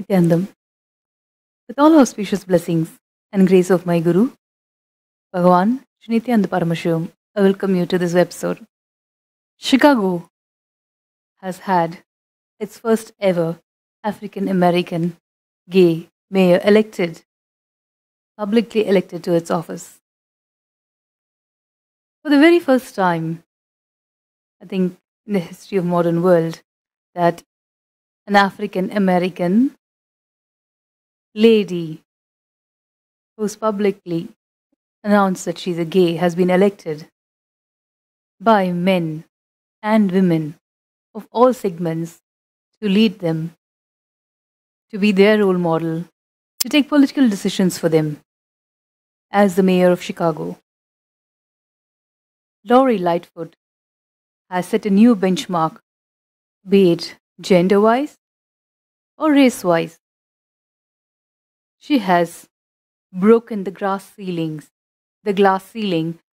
Nityanandam. With all auspicious blessings and grace of my Guru, Bhagavan Shri Nityananda Paramashivam, I welcome you to this episode. Chicago has had its first ever African American gay mayor elected, publicly elected to its office. For the very first time, I think, in the history of modern world, that an African American lady who's publicly announced that she's a gay has been elected by men and women of all segments to lead them, to be their role model, to take political decisions for them as the mayor of Chicago. Lori Lightfoot has set a new benchmark, be it gender wise or race wise. She has broken the glass ceiling,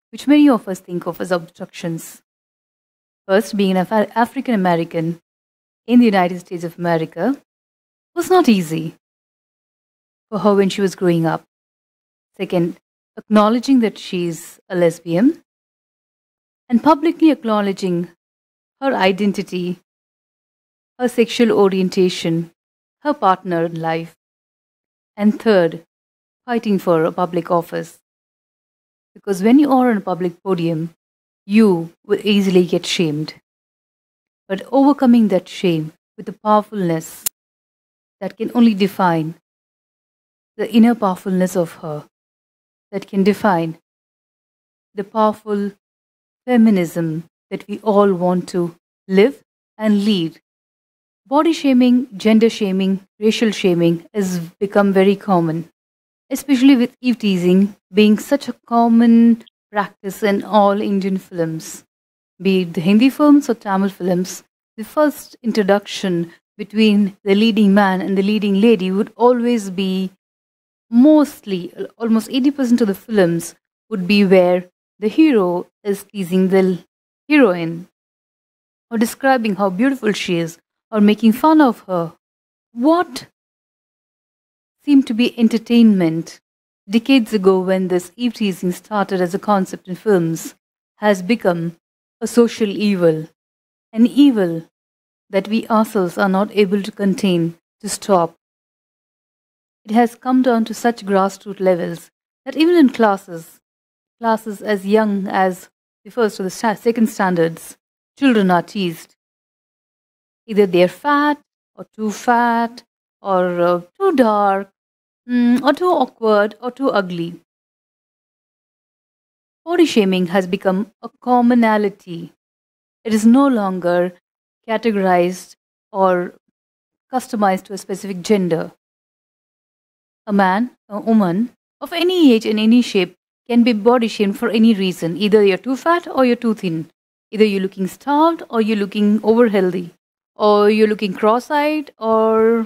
which many of us think of as obstructions. First, being an African American in the United States of America was not easy for her when she was growing up. Second, acknowledging that she's a lesbian and publicly acknowledging her identity, her sexual orientation, her partner in life. And third, fighting for a public office. Because when you are on a public podium, you will easily get shamed. But overcoming that shame with the powerfulness that can only define the inner powerfulness of her, that can define the powerful feminism that we all want to live and lead. Body shaming, gender shaming, racial shaming has become very common, especially with eve teasing being such a common practice in all Indian films. Be it the Hindi films or Tamil films, the first introduction between the leading man and the leading lady would always be mostly, almost 80% of the films would be where the hero is teasing the heroine or describing how beautiful she is or making fun of her. What seemed to be entertainment decades ago when this eve teasing started as a concept in films has become a social evil, an evil that we ourselves are not able to contain, to stop. It has come down to such grassroots levels that even in classes as young as the first or the second standards, children are teased. Either they're fat or too dark, or too awkward or too ugly. Body shaming has become a commonality. It is no longer categorized or customized to a specific gender. A man, a woman of any age and any shape can be body shamed for any reason. Either you're too fat or you're too thin. Either you're looking starved or you're looking over healthy. Or you're looking cross-eyed, or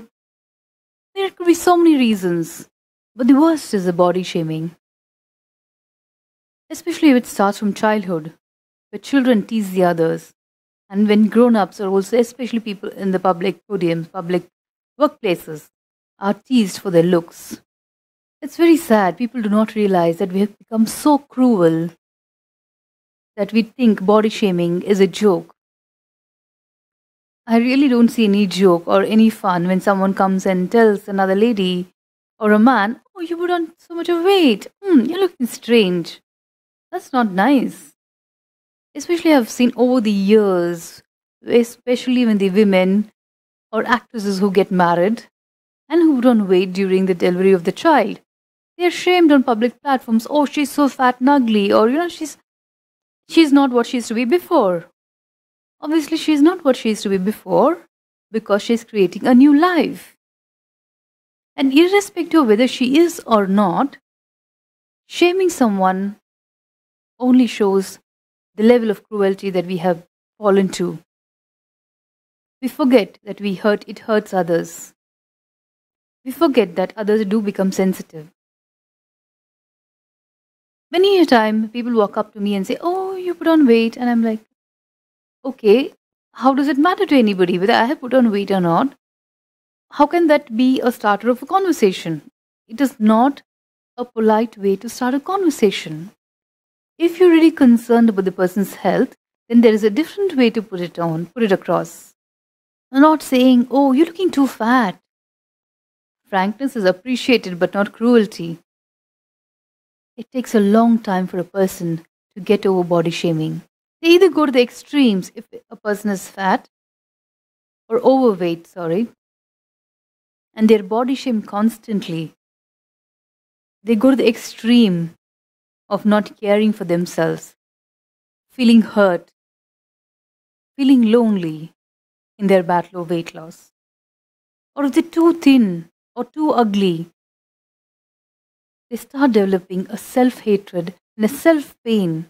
there could be so many reasons. But the worst is the body shaming. Especially if it starts from childhood, where children tease the others. And when grown-ups are also, especially people in the public podiums, public workplaces, are teased for their looks. It's very sad. People do not realize that we have become so cruel that we think body shaming is a joke. I really don't see any joke or any fun when someone comes and tells another lady or a man, "Oh, you put on so much of weight. You're looking strange." That's not nice. Especially I've seen over the years, especially when the women or actresses who get married and who put on weight during the delivery of the child, they're shamed on public platforms. "Oh, she's so fat and ugly," or she's not what she used to be before. Obviously, she's not what she used to be before because she's creating a new life. And irrespective of whether she is or not, shaming someone only shows the level of cruelty that we have fallen to. We forget that it hurts others. We forget that others do become sensitive. Many a time, people walk up to me and say, "Oh, you put on weight," and I'm like, okay, how does it matter to anybody whether I have put on weight or not? how can that be a starter of a conversation? It is not a polite way to start a conversation. If you're really concerned about the person's health, then there is a different way to put it across. Not saying, oh, you're looking too fat. Frankness is appreciated but not cruelty. It takes a long time for a person to get over body shaming. They either go to the extremes if a person is fat or overweight, sorry, and they're body shamed constantly. They go to the extreme of not caring for themselves, feeling hurt, feeling lonely in their battle of weight loss. Or if they're too thin or too ugly, they start developing a self hatred and a self pain,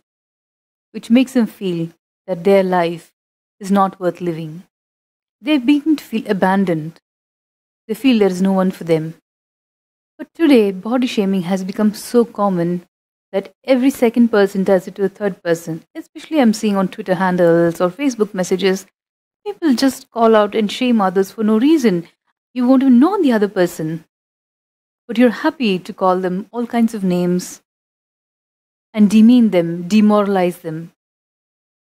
which makes them feel that their life is not worth living. They begin to feel abandoned. They feel there is no one for them. But today, body shaming has become so common that every second person does it to a third person. Especially, I'm seeing on Twitter handles or Facebook messages, people just call out and shame others for no reason. You won't even know the other person, but you're happy to call them all kinds of names and demean them, demoralize them.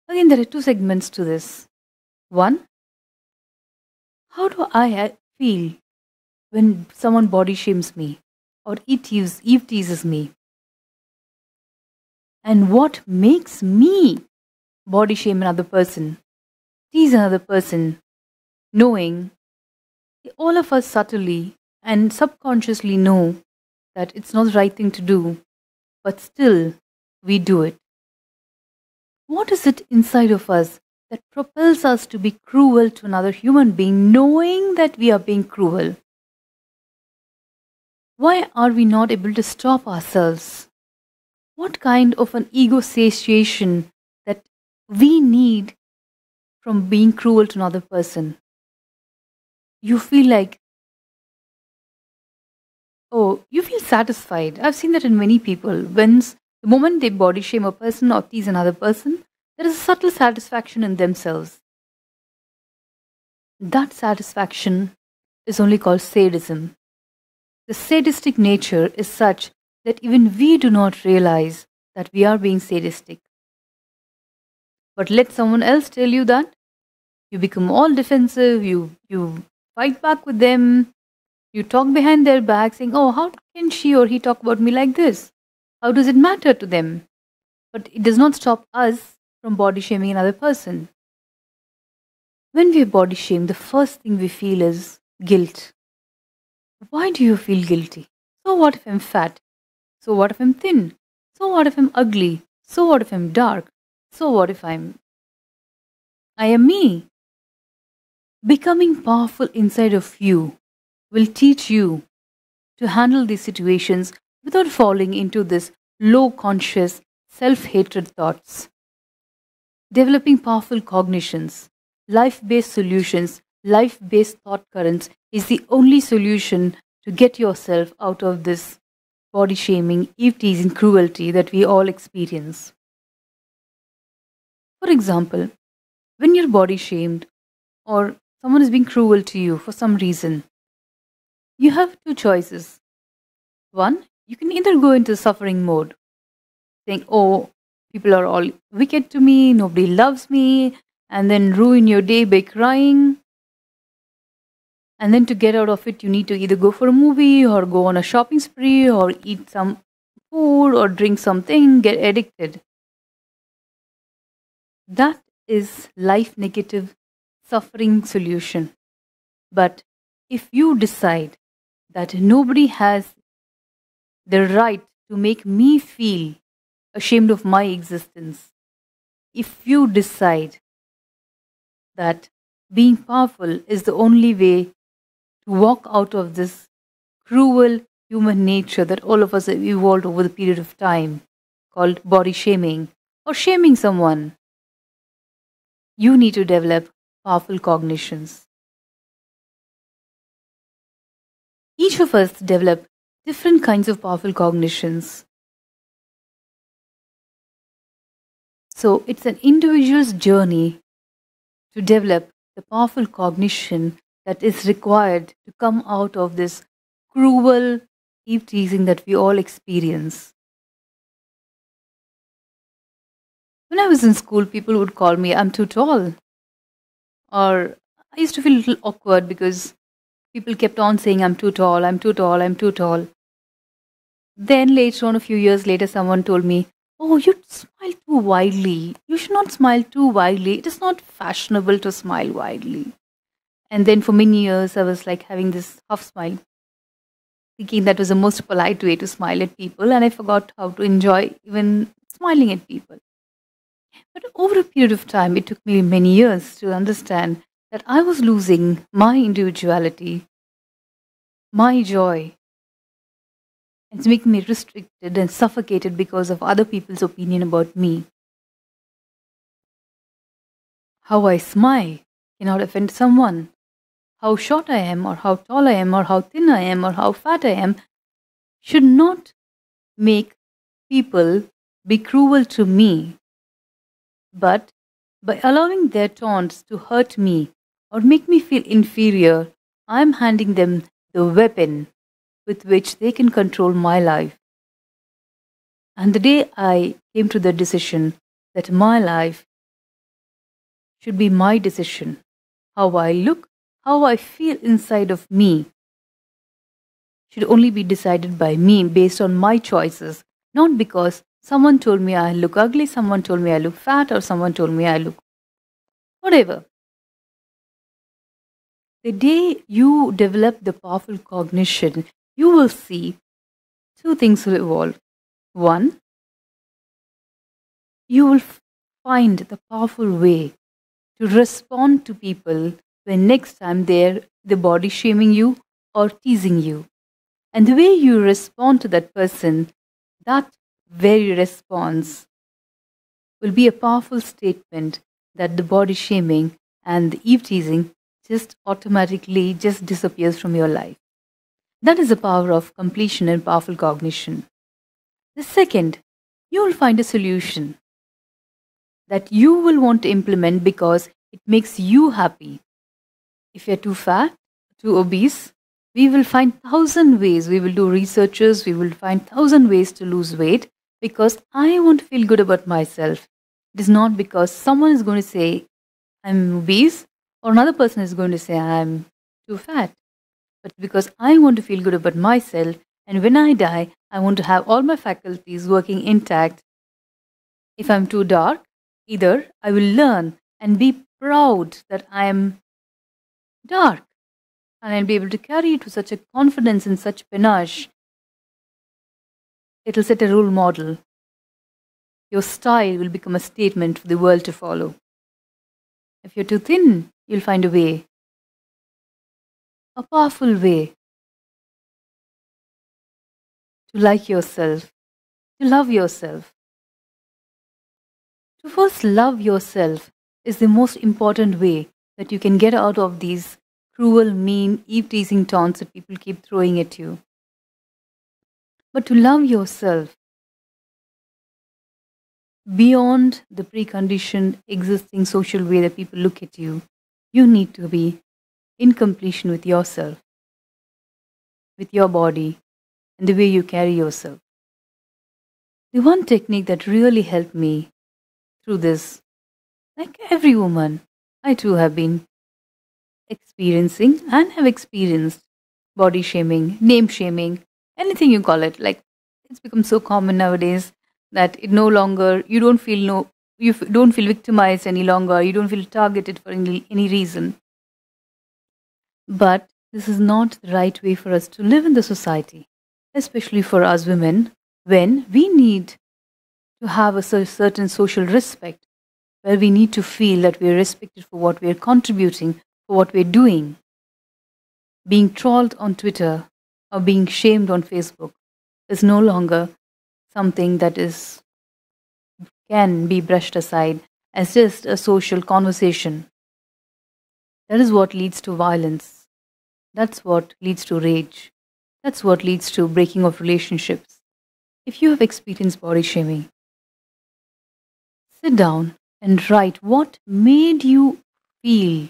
Again, there are two segments to this. One, how do I feel when someone body shames me or Eve teases me? And what makes me body shame another person, tease another person, knowing all of us subtly and subconsciously know that it's not the right thing to do, but still we do it. What is it inside of us that propels us to be cruel to another human being, knowing that we are being cruel? Why are we not able to stop ourselves? What kind of an ego satiation that we need from being cruel to another person? You feel like, oh, you feel satisfied. I've seen that in many people. The moment they body shame a person or tease another person, there is a subtle satisfaction in themselves. That satisfaction is only called sadism. The sadistic nature is such that even we do not realize that we are being sadistic. But let someone else tell you that, you become all defensive, you fight back with them, you talk behind their back saying, oh, how can she or he talk about me like this? How does it matter to them? But it does not stop us from body shaming another person. When we are body shamed, the first thing we feel is guilt. Why do you feel guilty? So what if I'm fat? So what if I'm thin? So what if I'm ugly? So what if I'm dark? So what if I am me? Becoming powerful inside of you will teach you to handle these situations without falling into this low conscious self-hatred thoughts. Developing powerful cognitions, life-based solutions, life-based thought currents is the only solution to get yourself out of this body shaming, eve teasing cruelty that we all experience. For example, when you're body shamed or someone is being cruel to you for some reason, you have two choices. One, you can either go into suffering mode, saying, oh, people are all wicked to me, nobody loves me, and then ruin your day by crying. And then to get out of it, you need to either go for a movie or go on a shopping spree or eat some food or drink something, get addicted. That is life negative suffering solution. But if you decide that nobody has the right to make me feel ashamed of my existence, if you decide that being powerful is the only way to walk out of this cruel human nature that all of us have evolved over the period of time, called body shaming or shaming someone, you need to develop powerful cognitions. Each of us develop different kinds of powerful cognitions. So it's an individual's journey to develop the powerful cognition that is required to come out of this cruel eve teasing that we all experience. When I was in school, people would call me, I'm too tall. Or I used to feel a little awkward because people kept on saying, I'm too tall, I'm too tall, I'm too tall. Then later on, a few years later, someone told me, oh, you smile too widely. You should not smile too widely. It is not fashionable to smile widely. And then for many years, I was like having this half smile, thinking that was the most polite way to smile at people. And I forgot how to enjoy even smiling at people. But over a period of time, it took me many years to understand that I was losing my individuality, my joy, and it's making me restricted and suffocated because of other people's opinion about me. How I smile cannot offend someone. How short I am, or how tall I am, or how thin I am, or how fat I am, should not make people be cruel to me. But by allowing their taunts to hurt me or make me feel inferior, I am handing them the weapon with which they can control my life. And the day I came to the decision that my life should be my decision, how I look, how I feel inside of me, should only be decided by me based on my choices, not because someone told me I look ugly, someone told me I look fat, or someone told me I look whatever. The day you develop the powerful cognition, you will see two things will evolve. One, you will find the powerful way to respond to people when next time they're the body shaming you or teasing you. And the way you respond to that person, that very response will be a powerful statement that the body shaming and the eve teasing just automatically just disappears from your life. That is the power of completion and powerful cognition. The second, you will find a solution that you will want to implement because it makes you happy. If you're too fat, too obese, we will find thousand ways. We will do researches. We will find thousand ways to lose weight because I want to feel good about myself. It is not because someone is going to say I'm obese or another person is going to say I'm too fat, but because I want to feel good about myself. And when I die, I want to have all my faculties working intact. If I'm too dark, either I will learn and be proud that I am dark, and I'll be able to carry it with such a confidence and such panache. It'll set a role model. Your style will become a statement for the world to follow. If you're too thin, you'll find a way, a powerful way to like yourself, to love yourself. To first love yourself is the most important way that you can get out of these cruel, mean, eve-teasing taunts that people keep throwing at you. But to love yourself beyond the preconditioned existing social way that people look at you, you need to be in completion with yourself, with your body, and the way you carry yourself. The one technique that really helped me through this, like every woman, I too have been experiencing and have experienced body shaming, name shaming, anything you call it. Like it's become so common nowadays that it no longer you don't feel victimized any longer. You don't feel targeted for any reason. But this is not the right way for us to live in the society, especially for us women, when we need to have a certain social respect, where we need to feel that we are respected for what we are contributing, for what we are doing. Being trolled on Twitter or being shamed on Facebook is no longer something that can be brushed aside as just a social conversation. That is what leads to violence. That's what leads to rage. That's what leads to breaking of relationships. If you have experienced body shaming, sit down and write what made you feel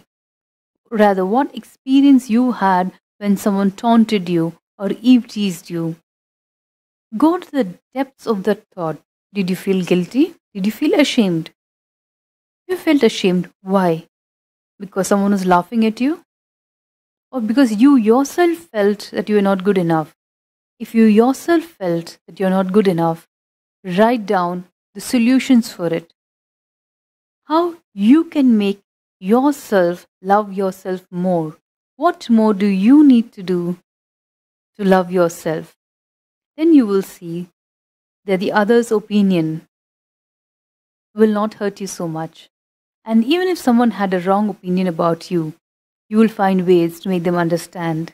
Rather, what experience you had when someone taunted you or eve teased you. Go to the depths of that thought. Did you feel guilty? Did you feel ashamed? You felt ashamed. Why? Because someone was laughing at you? Or because you yourself felt that you were not good enough? If you yourself felt that you're not good enough, write down the solutions for it. How you can make yourself love yourself more. What more do you need to do to love yourself? Then you will see that the other's opinion will not hurt you so much. And even if someone had a wrong opinion about you, you will find ways to make them understand.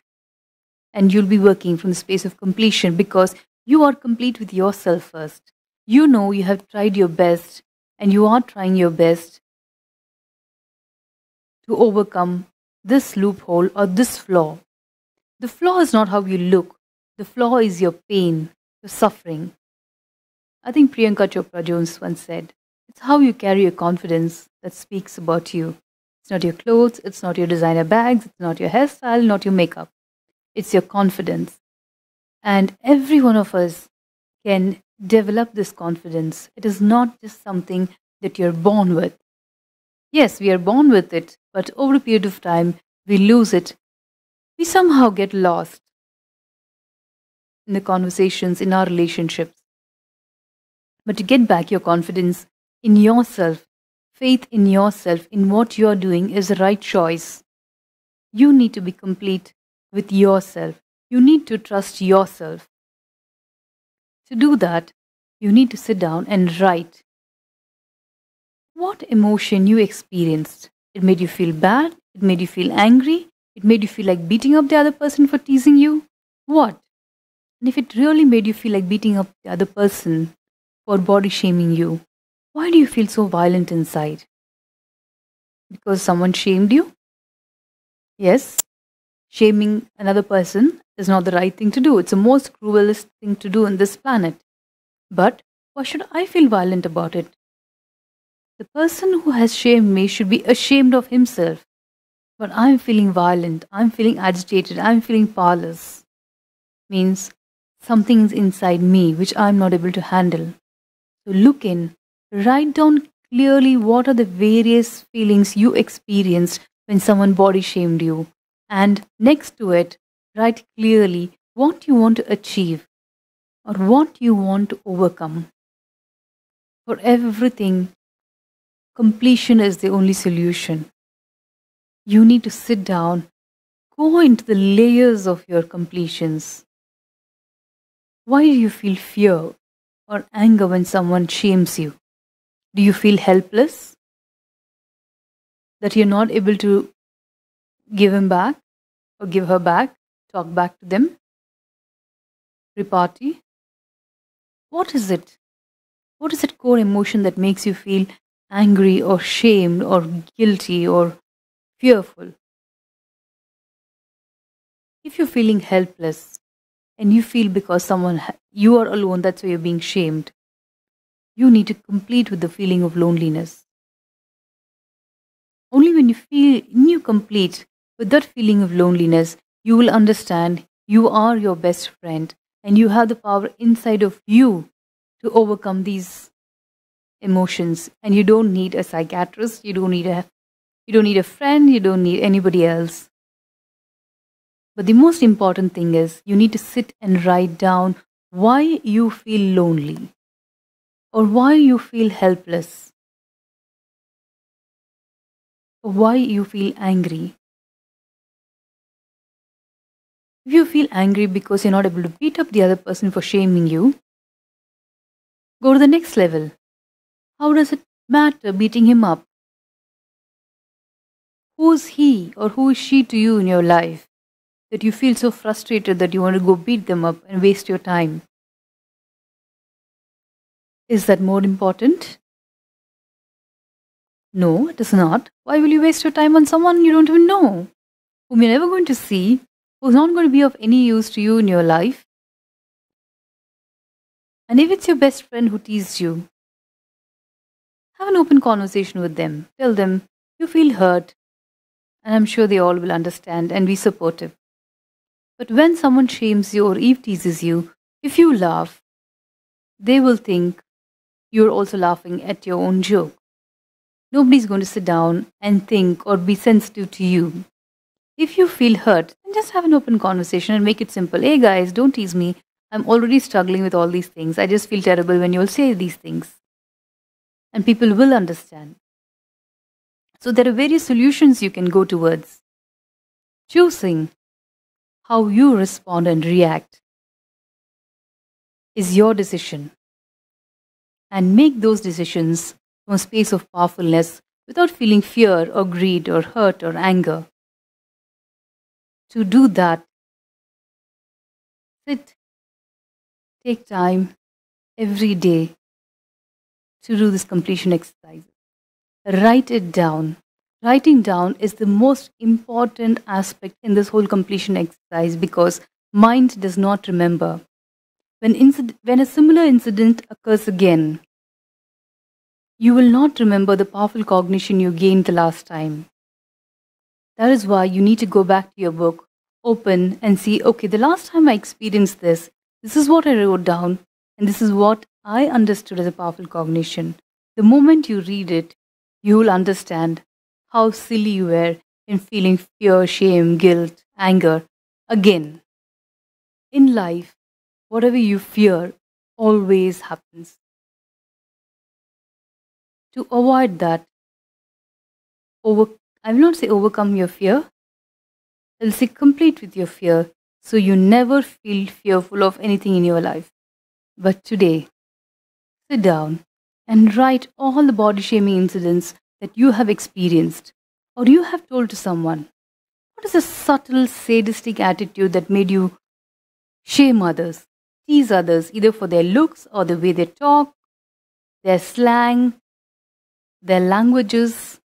And you'll be working from the space of completion because you are complete with yourself first. You know you have tried your best and you are trying your best to overcome this loophole or this flaw. The flaw is not how you look, the flaw is your pain, your suffering. I think Priyanka Chopra Jones once said, it's how you carry your confidence that speaks about you. It's not your clothes, it's not your designer bags, it's not your hairstyle, not your makeup. It's your confidence. And every one of us can develop this confidence. It is not just something that you're born with. Yes, we are born with it, but over a period of time, we lose it. We somehow get lost in the conversations, in our relationships. But to get back your confidence in yourself, faith in yourself, in what you're doing is the right choice. You need to be complete with yourself. You need to trust yourself. To do that, you need to sit down and write what emotion you experienced. It made you feel bad, it made you feel angry, it made you feel like beating up the other person for teasing you. What? And if it really made you feel like beating up the other person for body shaming you, why do you feel so violent inside? Because someone shamed you? Yes, shaming another person is not the right thing to do. It's the most cruelest thing to do on this planet. But why should I feel violent about it? The person who has shamed me should be ashamed of himself. But I'm feeling violent, I'm feeling agitated, I'm feeling powerless. Means something's inside me which I'm not able to handle. So look in, write down clearly what are the various feelings you experienced when someone body shamed you. And next to it, write clearly what you want to achieve or what you want to overcome. For everything, completion is the only solution. You need to sit down, go into the layers of your completions. Why do you feel fear or anger when someone shames you? Do you feel helpless? That you're not able to give him back or give her back, talk back to them, repartee? What is it? What is that core emotion that makes you feel angry or shamed or guilty or fearful? If you're feeling helpless and you feel because you are alone, that's why you're being shamed, you need to complete with the feeling of loneliness. Only when you complete with that feeling of loneliness, you will understand you are your best friend and you have the power inside of you to overcome these emotions. And you don't need a psychiatrist, you don't need a friend, you don't need anybody else. But the most important thing is you need to sit and write down why you feel lonely or why you feel helpless or why you feel angry. If you feel angry because you're not able to beat up the other person for shaming you, go to the next level. How does it matter beating him up? Who's he or who is she to you in your life that you feel so frustrated that you want to go beat them up and waste your time? Is that more important? No, it is not. Why will you waste your time on someone you don't even know, whom you're never going to see, who's not going to be of any use to you in your life? And if it's your best friend who teased you, have an open conversation with them. Tell them you feel hurt. and I'm sure they all will understand and be supportive. But when someone shames you or Eve teases you, if you laugh, they will think you're also laughing at your own joke. Nobody's going to sit down and think or be sensitive to you. If you feel hurt, then just have an open conversation and make it simple. Hey guys, don't tease me. I'm already struggling with all these things. I just feel terrible when you'll say these things. And people will understand. So there are various solutions you can go towards. Choosing how you respond and react is your decision. And make those decisions from a space of powerfulness without feeling fear or greed or hurt or anger. To do that, sit, take time every day to do this completion exercise. Write it down. Writing down is the most important aspect in this whole completion exercise because mind does not remember. When a similar incident occurs again, you will not remember the powerful cognition you gained the last time. That is why you need to go back to your book, open and see, okay, the last time I experienced this is what I wrote down, and this is what I understood as a powerful cognition. The moment you read it, you will understand how silly you were in feeling fear, shame, guilt, anger. Again, in life, whatever you fear always happens. To avoid that, I will not say overcome your fear, I will say complete with your fear so you never feel fearful of anything in your life. But today, sit down and write all the body shaming incidents that you have experienced or you have told to someone. What is the subtle sadistic attitude that made you shame others, tease others, either for their looks or the way they talk, their slang, their languages?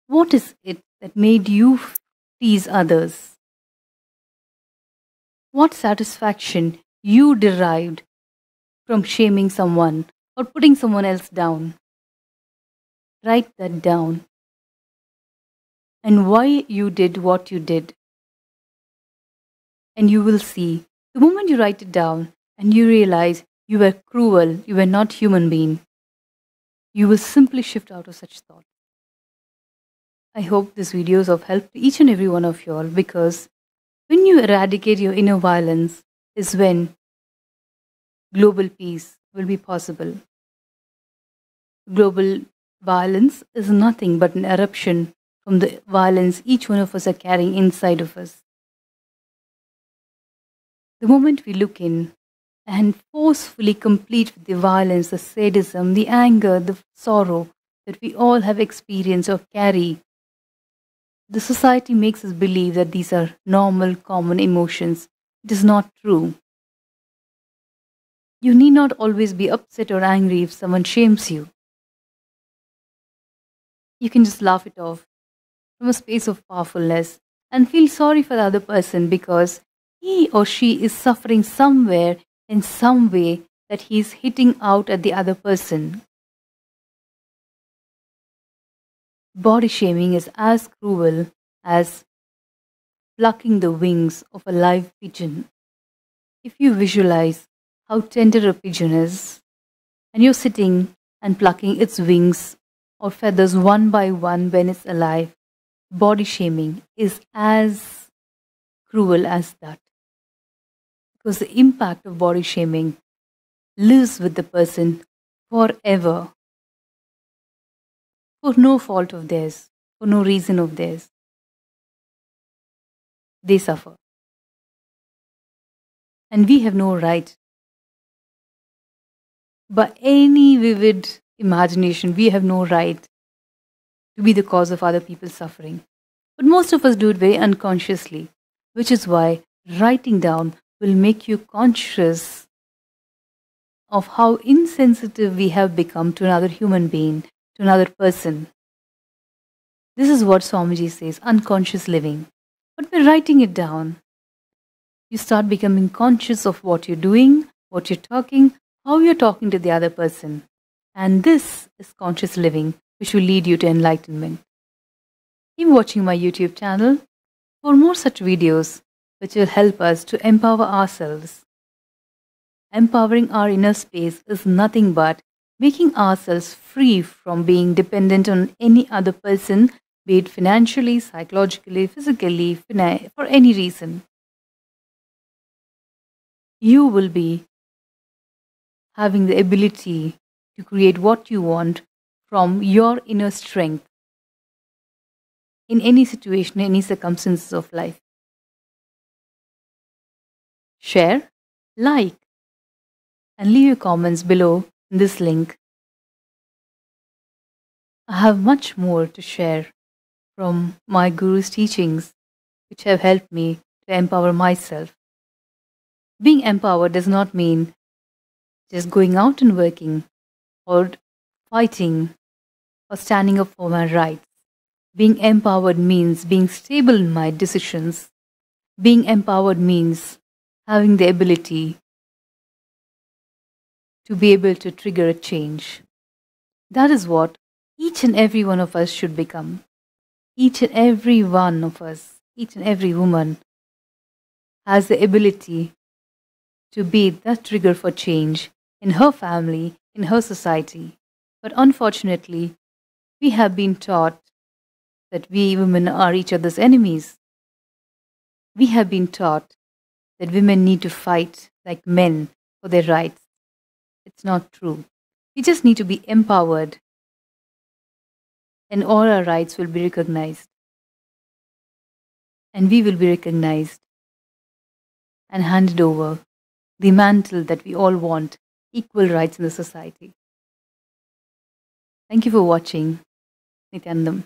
What is it that made you tease others? What satisfaction you derived from shaming someone or putting someone else down? Write that down. And why you did what you did. And you will see, the moment you write it down and you realize you were cruel, you were not human being, you will simply shift out of such thought. I hope this video is of help to each and every one of you all, because when you eradicate your inner violence is when global peace will be possible. Global violence is nothing but an eruption from the violence each one of us are carrying inside of us. The moment we look in and forcefully complete with the violence, the sadism, the anger, the sorrow that we all have experienced or carry, the society makes us believe that these are normal, common emotions. It is not true. You need not always be upset or angry if someone shames you. You can just laugh it off from a space of powerfulness and feel sorry for the other person because he or she is suffering somewhere in some way that he is hitting out at the other person. Body shaming is as cruel as plucking the wings of a live pigeon. If you visualize how tender a pigeon is, and you're sitting and plucking its wings or feathers one by one when it's alive, body shaming is as cruel as that. Because the impact of body shaming lives with the person forever. For no fault of theirs, for no reason of theirs. They suffer. And we have no right, by any vivid imagination, we have no right to be the cause of other people's suffering. But most of us do it very unconsciously, which is why writing down will make you conscious of how insensitive we have become to another human being, to another person. This is what Swamiji says, unconscious living. But by writing it down, you start becoming conscious of what you're doing, what you're talking, how you're talking to the other person. And this is conscious living, which will lead you to enlightenment. Keep watching my YouTube channel for more such videos which will help us to empower ourselves. Empowering our inner space is nothing but making ourselves free from being dependent on any other person, be it financially, psychologically, physically, for any reason. You will be having the ability to create what you want from your inner strength in any situation, any circumstances of life. Share, like, and leave your comments below in this link. I have much more to share from my guru's teachings, which have helped me to empower myself. Being empowered does not mean just going out and working or fighting or standing up for my rights. Being empowered means being stable in my decisions. Being empowered means having the ability to be able to trigger a change. That is what each and every one of us should become. Each and every one of us, each and every woman has the ability to be that trigger for change in her family, in her society. But unfortunately, we have been taught that we women are each other's enemies. We have been taught that women need to fight like men for their rights. It's not true. We just need to be empowered, and all our rights will be recognized. And we will be recognized and handed over the mantle that we all want, equal rights in the society. Thank you for watching. Nityanandam.